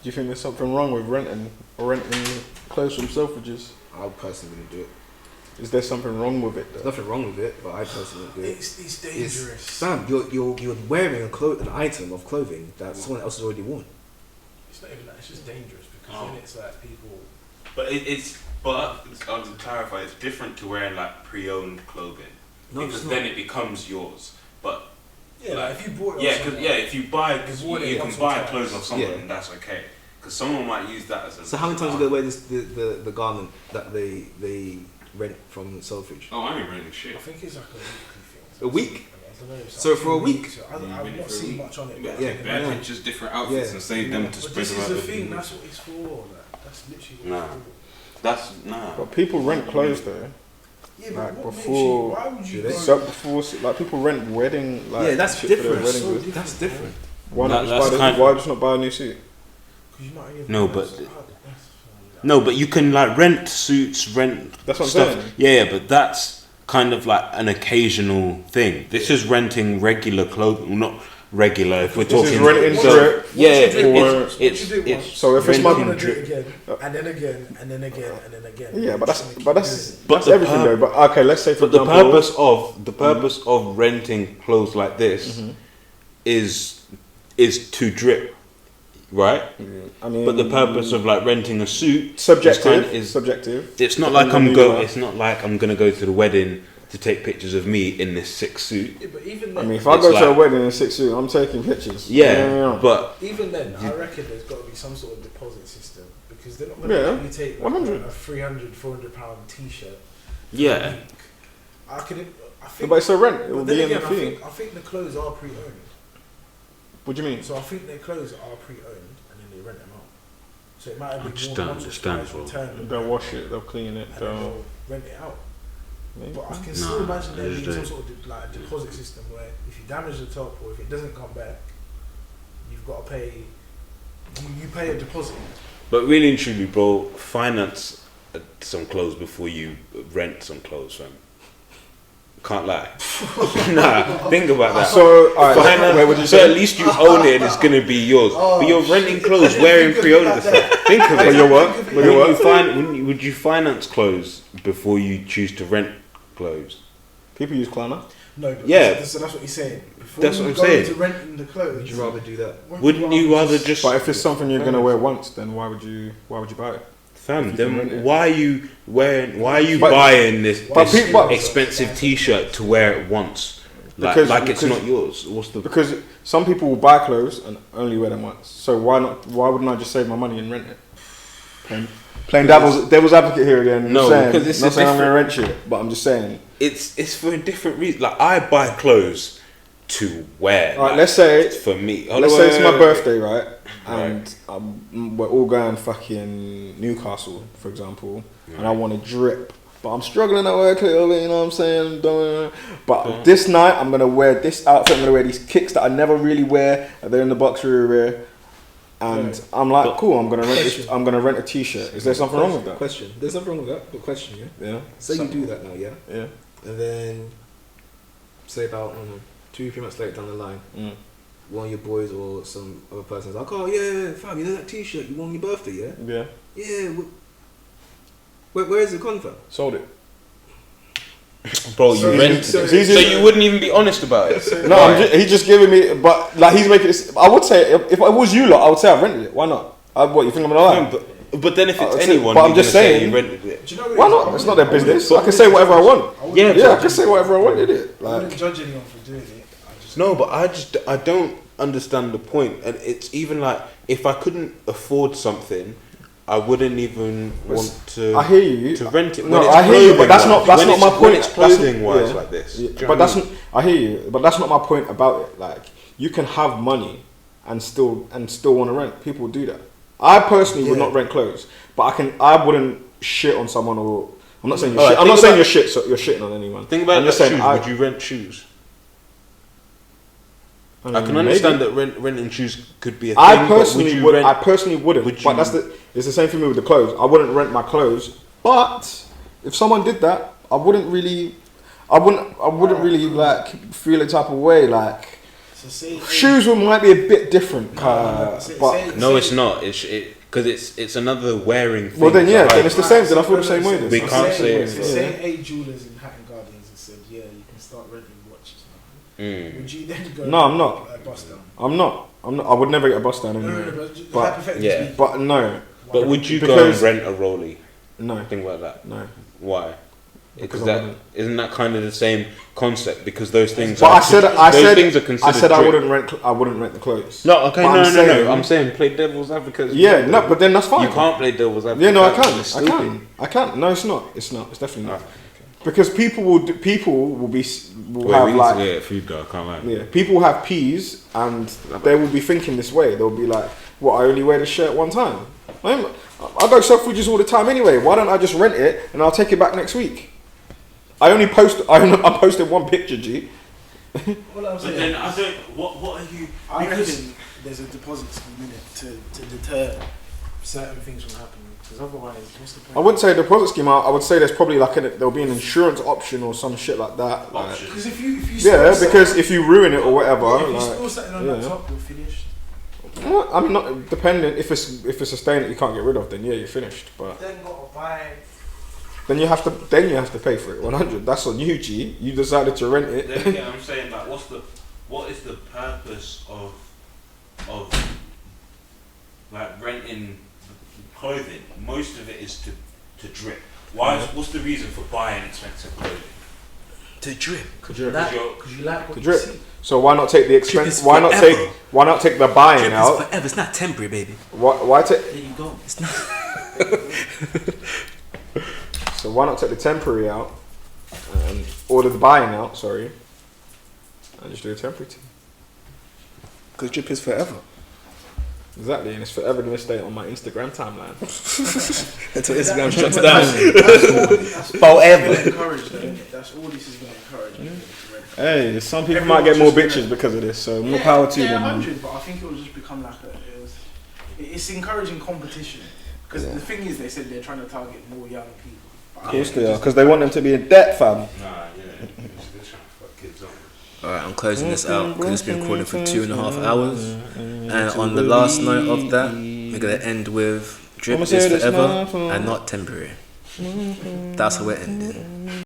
you think there's something wrong with renting clothes from Selfridges? I personally wouldn't do it. Is there something wrong with it? Though? There's nothing wrong with it, but I personally wouldn't do it. It's dangerous. Sam, you're wearing an item of clothing that someone else has already worn. It's not even that. It's just dangerous because then it's like people. But I'll to clarify, it's different to wearing like pre-owned clothing. No, because then it becomes yours. But Yeah, like if you bought it. if you buy, because you can buy clothes off someone, Yeah. and that's okay. Because someone might use that as a. So how many times you go wear the garment that they rent from Selfridge? Oh, I ain't renting shit. I think it's like a weekly thing. A week? I don't know, it's So like for a 2 week? weeks. I've not seen much on it. But Yeah. Take bare pictures, different outfits, and save them to But spread this is around. the thing. That's what it's for. Like, that's literally what it's for. But people rent clothes though. Yeah, Like but what before- makes you, why would you go? So before, like people rent wedding, like Yeah, that's shit for their different. wedding So goods. That's different. Why not That's just kind- why just not buy a new suit? 'Cause you might only have No, one but- person. No, but you can like rent suits, rent That's what I'm stuff. saying. Yeah, but that's kind of like an occasional thing. This is renting regular clothing, not regular. If we're This is talking, renting so, drip. yeah, Once you do it once, it's once you do it it's. once, So if it's I'm my gonna do it again, and then again, and then again, and then again. Yeah, but You're just that's gonna keep doing it. the everything though. But okay, let's say for But the example, purpose of renting clothes like this is to drip, right? I mean, But the purpose of like renting a suit subjective is subjective. it's not like Depends on who you are. It's not like I'm gonna go to the wedding to take pictures of me in this sick suit. Yeah, but even I then, mean, if I It's go to a like- wedding in a six suit, I'm taking pictures. Yeah, but even then, I reckon there's got to be some sort of deposit system because they're not going to Yeah, let you take like, 100. a 300, 400 pound t-shirt. for a yeah, week. I think. but it's a rent. It will but then be in the again, fee. I think the clothes are pre-owned. What do you mean? So I think their clothes are pre-owned and then they rent them out. So it might have I been just more don't once or understand, twice bro. returned They'll wash it. They'll clean it. and then They'll. they'll rent it out. Maybe. But I can Nah, still imagine there I being just some don't. sort of like deposit system where if you damage the top or if it doesn't come back, you've got to pay. You pay a deposit. but really and truly, bro, finance some clothes before you rent some clothes, fam. Can't lie. Nah, think about that. So, alright, Finance, wait, what did you so say? at least you own it and it's gonna be yours. Oh, but you're renting clothes, wearing pre-owned stuff. Think of For it. your work? For your work? Would you finance clothes before you choose to rent clothes? People use Klarna. No, but Yeah. so that's what he's saying. Before That's you what I'm go saying. into renting the clothes, Would you rather do that? Wouldn't you rather just But if it's something you're gonna wear once, then why would you buy it? fam? if you can rent Then it? why are you wearing? Why are you But- buying this but people- expensive T-shirt to wear it once? Because- Like it's because- not yours. What's the? Because some people will buy clothes and only wear them once. So why not? Why wouldn't I just save my money and rent it? Playing devil's advocate here again. No, saying, because it's not a saying I'm gonna rent different- shit, but I'm just saying. It's for a different reason. Like I buy clothes to wear. All right, like, let's say for me. let's say it's my birthday, right? Right. And we're all going fucking Newcastle, for example, and I want to drip. But I'm struggling at work a little bit, you know what I'm saying? But this night, I'm going to wear this outfit, I'm going to wear these kicks that I never really wear, and they're in the boxer area. And I'm like, cool, I'm going to rent this, I'm going to rent a t-shirt. Is there something wrong with that? Question. There's nothing wrong with that. But question, yeah. Yeah. Say you do that now, yeah. Yeah. And then say about 2-3 months later down the line, one of your boys or some other person's like, oh yeah, fam, you know that T-shirt you won on your birthday, yeah? Yeah. Yeah. Where is it gone from? Sold it. Bro, So- you rented so- it. so- So you wouldn't even be honest about it. No, he's just giving me, but like he's making this, I would say, if it was you lot, I would say I rented it. Why not? What, you think I'm gonna lie? But then if it's I'd say- anyone, but I'm you're just gonna say saying- you rented it. Do you know what Why it is? not? It's not their business. I can say whatever I want. Yeah, Yeah, I can say whatever I want, did it? I wouldn't Like, judge anyone for doing it. I just No, but I don't understand the point. And it's even like if I couldn't afford something, I wouldn't even want to. I hear you. To rent it. No, when it's I hear you, but clothing that's wise. not When my it's- point. When it's That's- clothing wise yeah. like this. Yeah, Do you know but what I that's not. I hear you, but that's not my point about it. Like, you can have money and still want to rent. People do that. I personally would not rent clothes, but I wouldn't shit on someone or. I'm not saying you're Alright, shit. I'm not think saying about- you're shit. So you're shitting on anyone. Think about I'm just that saying. shoes. Would you rent shoes? I can understand that renting shoes could be a thing. I but personally you would. rent- I personally wouldn't. would But you- it's the same thing with the clothes. I wouldn't rent my clothes. But if someone did that, I wouldn't really like feel a type of way. Like So say Shoes might be a bit different, but No, it's not. Because it's another wearing thing. well then yeah, Like, then it's the same. Then I feel the same way. We can't say So it. say A jewelers in Hatton Gardens and said, yeah, you can start renting watches now. Would you then go? No, I'm not. A bust down? I'm not. I would never get a bus down No, anyway. but hypothetically yeah. speaking, But no, But would you go Because- and rent a Rollie? no, Thing like that? no. Why? Because Because I that wouldn't. isn't that kind of the same concept? Because those things. But are, I things are considered. said I drip. wouldn't rent the clothes. No, okay, But no, I'm no, saying- no. I'm saying play devil's advocate. Yeah, no, but then that's fine. You can't play devil's advocate. Yeah, no, I It's can. stupid. I can. No, it's not. It's not. It's definitely not. Okay. Because people will have we need like to get food though. I can't lie. yeah, people will have P's and they will be thinking this way. They'll be like, "What? I only wear the shirt one time. I go Selfridges all the time anyway. Why don't I just rent it and I'll take it back next week?" I posted one picture, G. all I'm But saying, then I don't. What are you? I Because reckon there's a deposit scheme in it to deter certain things from happening. Because otherwise, what's the point? I wouldn't say a deposit scheme. I would say there's probably like there'll be an insurance option or some shit like that. Like, Option. Because if you yeah, store because something- if you ruin it or whatever, if you like, store something on yeah. that top, you're finished. well, I mean, not dependent. If it's a stain that you can't get rid of, then yeah, you're finished. But Then gotta buy. then you have to pay for it. 100. That's on you, G. You decided to rent it. Then again, I'm saying like, what is the purpose of like renting clothing? Most of it is to drip. What's the reason for buying expensive clothing? To drip. Could you? Because Because you like what To you drip. see. So why not take the expense? is Why not forever. take the buying Drip is out? forever. It's not temporary, baby. Why take? There you go. It's not. So why not take the temporary out, order the buying out? Sorry, and just do a temporary thing. Because drip is forever. Exactly, and it's forever gonna stay on my Instagram timeline. Until Instagram shuts But down. that's Forever. encouraged, though, innit? That's all this is going to encourage. Hey, some people Everyone might get more just bitches because of this, so more Yeah, power to yeah, them. man. 100, but I think it will just become like it's encouraging competition. Because the thing is, they said they're trying to target more young people. But Of I course think they it are, just- because they want them to be in debt, fam. Nah, yeah, they're trying to fuck kids up. Alright, I'm closing this out because it's been recording for 2.5 hours. And on the last note of that, we're going to end with drip I'ma is say this forever now, and not temporary. That's how we're ending.